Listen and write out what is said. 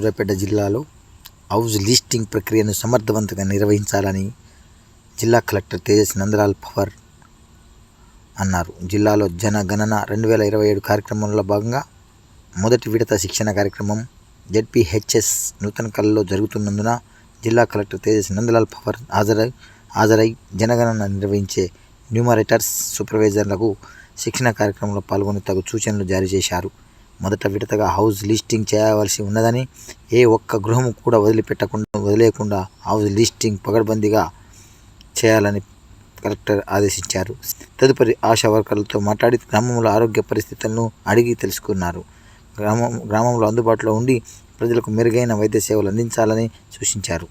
సూర్యాపేట జిల్లాలో house listing ప్రక్రియను సమర్థవంతంగా నిర్వహించాలని జిల్లా కలెక్టర్ తేజస్ నందలాల్ పవార్ అన్నారు. జిల్లాలో జనగణన 2027 కార్యక్రమంలో భాగంగా మొదటి విడత శిక్షణ కార్యక్రమం జెడ్పీహెచ్ఎస్ నూతనకల్లో జరుగుతున్నందున జిల్లా కలెక్టర్ తేజస్ నందలాల్ పవార్ హాజరై జనగణన నిర్వహించే న్యూమరేటర్స్, సూపర్వైజర్లకు శిక్షణ కార్యక్రమంలో పాల్గొని తగు సూచనలు జారీ చేశారు. మొదట విడతగా హౌస్ లిస్టింగ్ చేయవలసి ఉన్నదని, ఏ ఒక్క గృహం కూడా వదిలేయకుండా హౌస్ లిస్టింగ్ పకడ్బందీగా చేయాలని కలెక్టర్ ఆదేశించారు. తదుపరి ఆశా వర్కర్లతో మాట్లాడి గ్రామంలో ఆరోగ్య పరిస్థితులను అడిగి తెలుసుకున్నారు. గ్రామంలో అందుబాటులో ఉండి ప్రజలకు మెరుగైన వైద్య సేవలు అందించాలని సూచించారు.